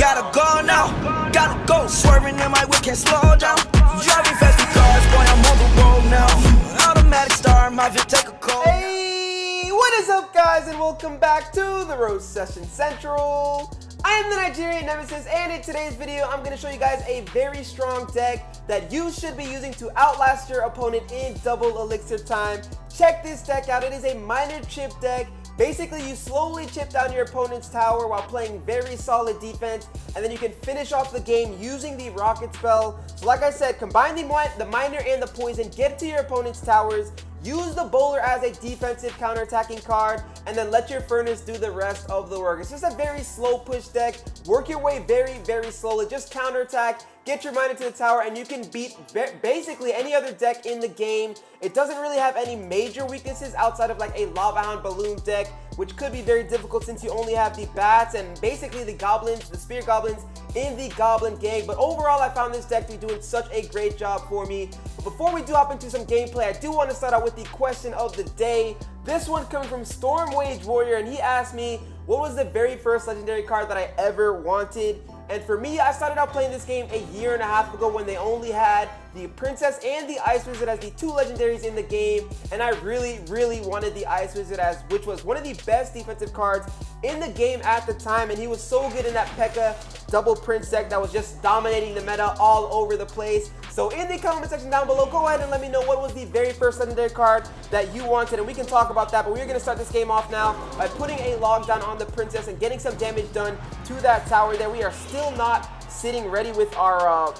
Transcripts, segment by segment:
Gotta go now, gotta go. Swerving in my whip, can't slow down. Driving fast in cars, boy, I'm on the road now. Automatic star, my Vic, take a call. Hey, what is up, guys, and welcome back to the Roast Session Central. I am the Nigerian Nemesis, and in today's video, I'm going to show you guys a very strong deck that you should be using to outlast your opponent in double elixir time. Check this deck out. It is a minor chip deck. Basically, you slowly chip down your opponent's tower while playing very solid defense, and then you can finish off the game using the rocket spell. So like I said, combine the miner and the poison, get to your opponent's towers, use the bowler as a defensive counterattacking card, and then let your furnace do the rest of the work. It's just a very slow push deck. Work your way very, very slowly. Just counterattack, get your miner to the tower, and you can beat basically any other deck in the game. It doesn't really have any major weaknesses outside of like a Lava Hound Balloon deck, which could be very difficult since you only have the bats and basically the goblins, the spear goblins in the goblin gang. But overall, I found this deck to be doing such a great job for me. But before we do hop into some gameplay, I do want to start out with the question of the day. This one coming from Stormwage Warrior, and he asked me, what was the very first legendary card that I ever wanted? And for me, I started out playing this game a year and a half ago when they only had the Princess and the Ice Wizard as the two legendaries in the game, and I really, really wanted the Ice Wizard, which was one of the best defensive cards in the game at the time, and he was so good in that P.E.K.K.A. double Prince deck that was just dominating the meta all over the place. So in the comment section down below, go ahead and let me know what was the very first legendary card that you wanted, and we can talk about that. But we're going to start this game off now by putting a log down on the Princess and getting some damage done to that tower there. We are still not sitting ready with our,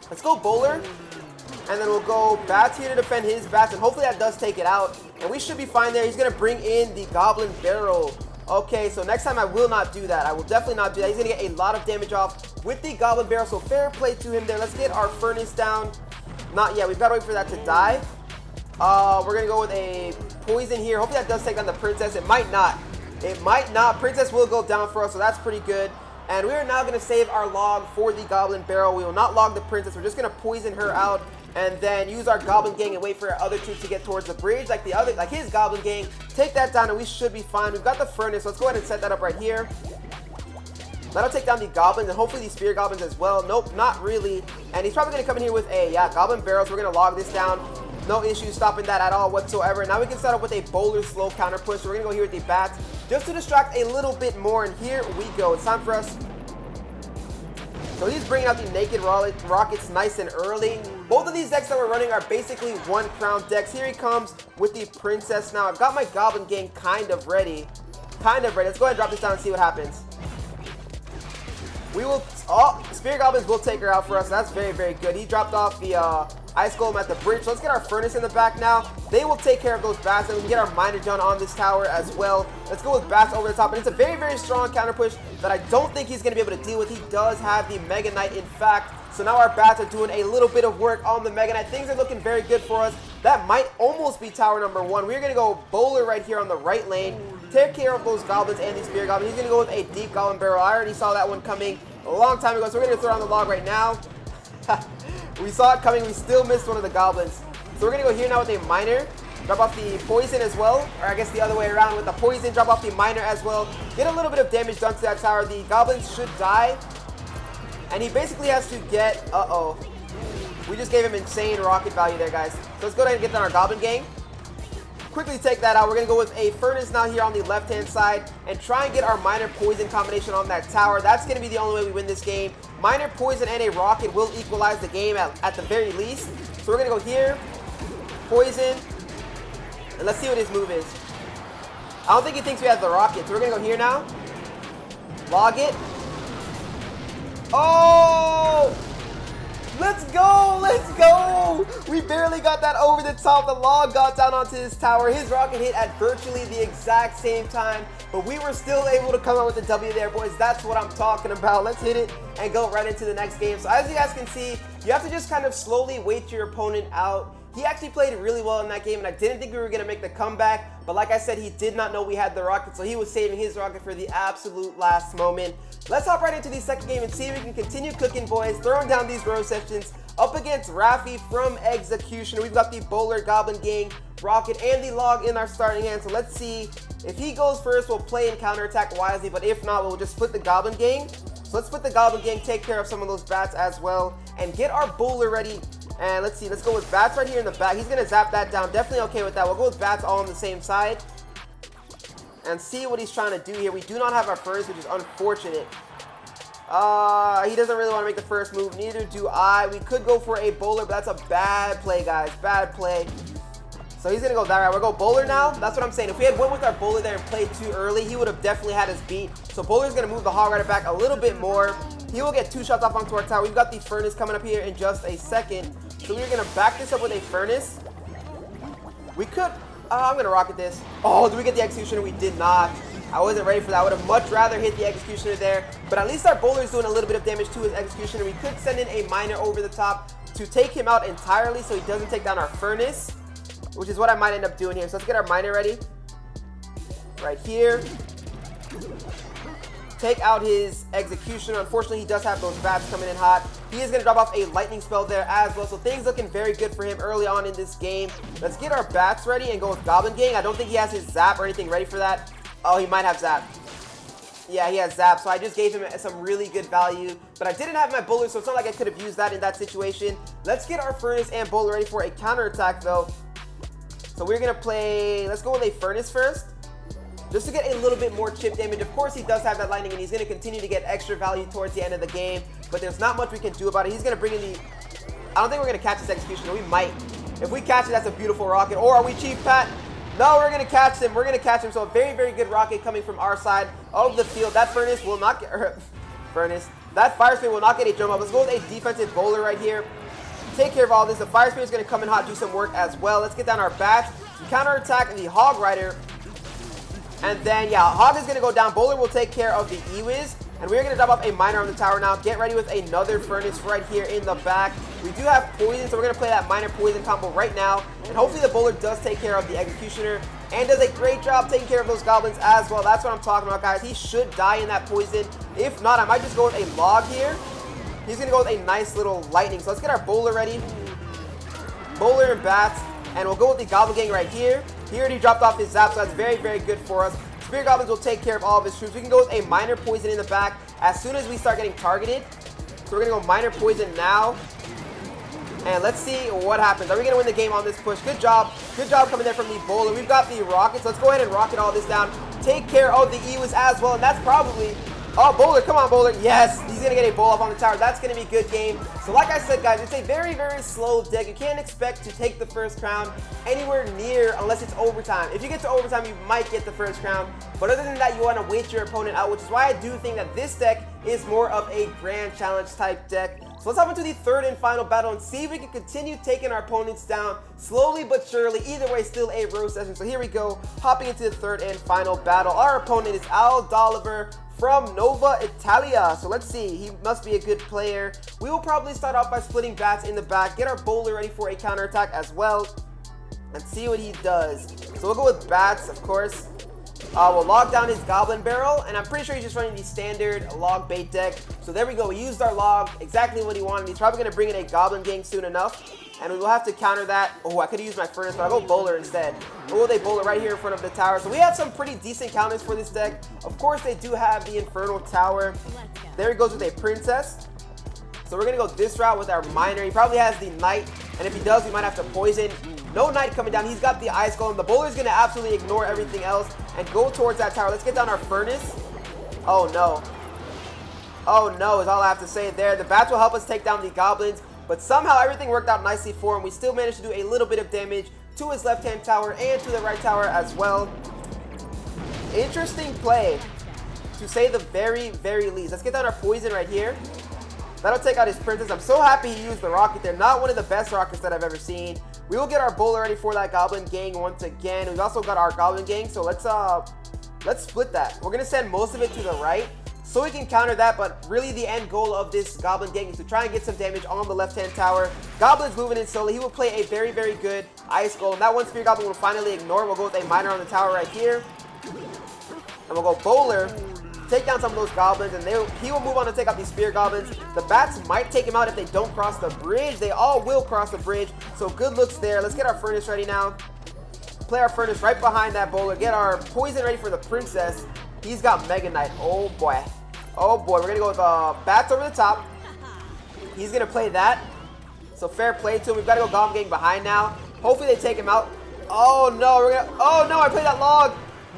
let's go bowler, and then we'll go bats here to defend his bats, and hopefully that does take it out, and we should be fine there. He's going to bring in the Goblin Barrel. Okay, so next time I will not do that. I will definitely not do that. He's going to get a lot of damage off with the Goblin Barrel, so fair play to him there. Let's get our furnace down. Not yet. We've got to wait for that to die. We're going to go with a poison here. Hopefully that does take on the Princess. It might not. It might not. Princess will go down for us, so that's pretty good. And we are now going to save our log for the Goblin Barrel. We will not log the Princess. We're just going to poison her out and then use our Goblin Gang and wait for our other troops to get towards the bridge like his Goblin Gang. Take that down and we should be fine. We've got the Furnace. Let's go ahead and set that up right here. That'll take down the Goblins and hopefully the Spear Goblins as well. Nope, not really. And he's probably going to come in here with a, Goblin Barrel. So we're going to log this down. No issue stopping that at all whatsoever. Now we can start up with a bowler slow counter push. So we're going to go here with the bats just to distract a little bit more. And here we go. It's time for us. So he's bringing out the Naked Rockets nice and early. Both of these decks that we're running are basically one crown decks. Here he comes with the Princess now. I've got my Goblin Gang kind of ready. Let's go ahead and drop this down and see what happens. We will, Spear Goblins will take her out for us. That's very, very good. He dropped off the Ice Golem at the bridge. So let's get our Furnace in the back now. They will take care of those bats, and we can get our Miner done on this tower as well. Let's go with bats over the top, and it's a very, very strong counter push that I don't think he's going to be able to deal with. He does have the Mega Knight, in fact. So now our bats are doing a little bit of work on the Mega Knight. Things are looking very good for us. That might almost be tower number one. We're going to go bowler right here on the right lane. Take care of those goblins and the spear goblins. He's going to go with a deep Goblin Barrel. I already saw that one coming a long time ago. So we're going to throw on the log right now. We saw it coming. We still missed one of the goblins. So we're going to go here now with a miner. Drop off the poison as well. Or I guess the other way around with the poison. Drop off the miner as well. Get a little bit of damage done to that tower. The goblins should die. And he basically has to get... We just gave him insane rocket value there, guys. So let's go ahead and get down our Goblin Gang. Quickly take that out. We're going to go with a Furnace now here on the left-hand side and try and get our Miner Poison combination on that tower. That's going to be the only way we win this game. Miner Poison and a Rocket will equalize the game at the very least. So we're going to go here, Poison, and let's see what his move is. I don't think he thinks we have the Rocket, so we're going to go here now. Log it. Oh! Let's go! Let's go! We barely got that over the top. The log got down onto his tower. His rocket hit at virtually the exact same time, but we were still able to come out with the W there, boys. That's what I'm talking about. Let's hit it and go right into the next game. So as you guys can see, you have to just kind of slowly wait your opponent out. He actually played really well in that game, and I didn't think we were going to make the comeback. But like I said, he did not know we had the rocket, so he was saving his rocket for the absolute last moment. Let's hop right into the second game and see if we can continue cooking, boys. Throwing down these row sessions up against Raffi from Executioner. We've got the Bowler, Goblin Gang, Rocket, and the Log in our starting hand. So let's see. If he goes first, we'll play and counterattack wisely. But if not, we'll just split the Goblin Gang. So let's put the Goblin Gang, take care of some of those bats as well, and get our bowler ready. And let's see, let's go with bats right here in the back. He's gonna zap that down. Definitely okay with that. We'll go with bats all on the same side and see what he's trying to do here. We do not have our furnace, which is unfortunate. He doesn't really want to make the first move. Neither do I. We could go for a bowler, but that's a bad play, guys. Bad play. So he's going to go that route. We'll go bowler now. That's what I'm saying. If we had went with our bowler there and played too early, he would have definitely had us beat. So bowler's going to move the Hog Rider back a little bit more. He will get 2 shots off onto our tower. We've got the furnace coming up here in just a second. So we're going to back this up with a furnace. We could... I'm going to rocket this. Oh, did we get the Executioner? We did not. I wasn't ready for that. I would have much rather hit the Executioner there. But at least our bowler is doing a little bit of damage to his Executioner. We could send in a miner over the top to take him out entirely so he doesn't take down our furnace, which is what I might end up doing here. So let's get our miner ready. Right here. Take out his Executioner. Unfortunately, he does have those bats coming in hot. He is going to drop off a lightning spell there as well. So things looking very good for him early on in this game. Let's get our bats ready and go with Goblin Gang. I don't think he has his zap or anything ready for that. Oh, he might have zap. Yeah, he has zap. So I just gave him some really good value. But I didn't have my bowler, so it's not like I could have used that in that situation. Let's get our furnace and bowler ready for a counterattack, though. So we're going to play... Let's go with a furnace first, just to get a little bit more chip damage. Of course, he does have that lightning, and he's going to continue to get extra value towards the end of the game. But there's not much we can do about it. He's going to bring in the... I don't think we're going to catch this Executioner. We might. If we catch it, that's a beautiful rocket. Or are we Chief Pat? No, we're going to catch him. We're going to catch him. So a very, very good rocket coming from our side of the field. That furnace will not get... That fire spirit will not get a jump up. Let's go with a defensive bowler right here. Take care of all this. The fire spirit is going to come in hot, do some work as well. Let's get down our bats. Counterattack the Hog Rider. And then, yeah, Hog is going to go down. Bowler will take care of the E-Wiz. And we're going to drop off a miner on the tower now. Get ready with another furnace right here in the back. We do have poison, so we're going to play that miner poison combo right now. And hopefully the bowler does take care of the Executioner and does a great job taking care of those goblins as well. That's what I'm talking about, guys. He should die in that poison. If not, I might just go with a log here. He's going to go with a nice little lightning. So let's get our bowler ready. Bowler and bats. And we'll go with the Goblin Gang right here. He already dropped off his zap, so that's very, very good for us. Spear Goblins will take care of all of his troops. We can go with a minor poison in the back as soon as we start getting targeted. So we're going to go minor poison now. And let's see what happens. Are we going to win the game on this push? Good job. Good job coming there from the bowler. We've got the rockets. Let's go ahead and rocket all this down. Take care of the E-Wiz as well. And that's probably... Oh, bowler. Come on, bowler. Yes, he's going to get a bowl off on the tower. That's going to be a good game. So like I said, guys, it's a very, very slow deck. You can't expect to take the first crown anywhere near unless it's overtime. If you get to overtime, you might get the first crown. But other than that, you want to wait your opponent out, which is why I do think that this deck is more of a grand challenge type deck. So let's hop into the third and final battle and see if we can continue taking our opponents down slowly but surely. Either way, still a row session. So here we go, hopping into the third and final battle. Our opponent is Al Dolliver from Nova Italia. So let's see, he must be a good player. We will probably start off by splitting bats in the back, get our bowler ready for a counterattack as well, and see what he does. So we'll go with bats, of course. We'll log down his Goblin Barrel, and I'm pretty sure he's just running the standard log bait deck. So there we go, we used our log, exactly what he wanted. He's probably going to bring in a Goblin Gang soon enough, and we will have to counter that. Oh, I could have used my furnace, but I'll go bowler instead. Oh, they bowler right here in front of the tower. So we have some pretty decent counters for this deck. Of course, they do have the Infernal Tower. There he goes with a Princess. So we're going to go this route with our Miner. He probably has the Knight, and if he does, we might have to poison. No Knight coming down. He's got the Ice Golem. The bowler is going to absolutely ignore everything else and go towards that tower. Let's get down our Furnace. Oh, no. Oh, no is all I have to say there. The bats will help us take down the Goblins, but somehow everything worked out nicely for him. We still managed to do a little bit of damage to his left-hand tower and to the right tower as well. Interesting play, to say the very, very least. Let's get down our Poison right here. That'll take out his Princess. I'm so happy he used the rocket there. Not one of the best rockets that I've ever seen. We will get our bowler ready for that Goblin Gang once again. We've also got our Goblin Gang, so let's split that. We're gonna send most of it to the right so we can counter that, but really the end goal of this Goblin Gang is to try and get some damage on the left-hand tower. Goblin's moving in slowly. He will play a very, very good Ice Golem. That one Spear Goblin will finally ignore. We'll go with a Miner on the tower right here. And we'll go bowler. Take down some of those goblins, and he will move on to take out these Spear Goblins. The bats might take him out if they don't cross the bridge. They all will cross the bridge, so good looks there. Let's get our Furnace ready now. Play our Furnace right behind that bowler. Get our Poison ready for the Princess. He's got Mega Knight. Oh boy. Oh boy, we're gonna go with bats over the top. He's gonna play that. So fair play to him. We've got to go Goblin Gang behind now. Hopefully they take him out. Oh no, oh no, I played that log.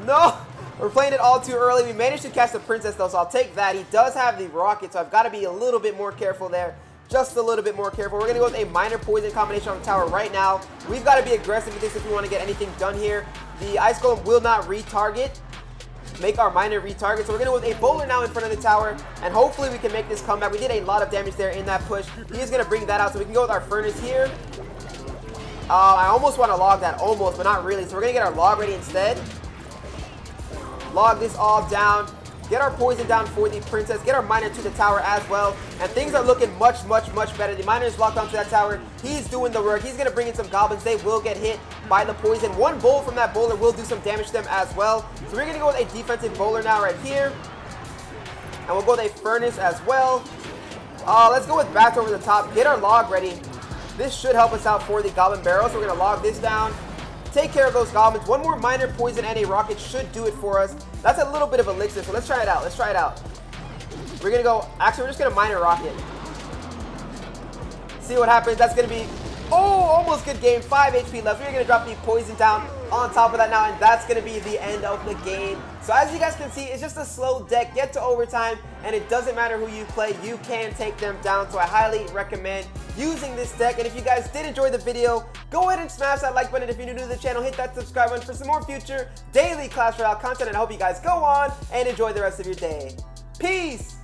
No, we're playing it all too early. We managed to catch the princess though, so I'll take that. He does have the rocket, so I've got to be a little bit more careful there. Just a little bit more careful. We're gonna go with a minor poison combination on the tower right now. We've got to be aggressive with this if we want to get anything done here. The Ice Golem will not retarget. Make our minor retarget. So we're going to go with a bowler now in front of the tower, and hopefully we can make this comeback. We did a lot of damage there in that push. He is going to bring that out, so we can go with our furnace here. I almost want to log that, almost, but not really. So we're going to get our log ready instead. Log this all down. Get our poison down for the princess. Get our miner to the tower as well. And things are looking much, much, much better. The miner is locked onto that tower. He's doing the work. He's going to bring in some goblins. They will get hit by the poison. One bowl from that bowler will do some damage to them as well. So we're going to go with a defensive bowler now right here. And we'll go with a furnace as well. Let's go with bats over the top. Get our log ready. This should help us out for the goblin barrel. So we're going to log this down. Take care of those goblins. One more minor poison and a rocket should do it for us. That's a little bit of elixir, so let's try it out. Let's try it out. We're going to go, actually, we're just going to minor rocket. See what happens. That's going to be, oh, almost good game. 5 HP left. We're going to drop the poison down on top of that now, and that's going to be the end of the game. So as you guys can see, it's just a slow deck. Get to overtime, and it doesn't matter who you play. You can take them down, so I highly recommend using this deck. And if you guys did enjoy the video, go ahead and smash that like button. If you're new to the channel, hit that subscribe button for some more future daily Clash Royale content, and I hope you guys go on and enjoy the rest of your day. Peace!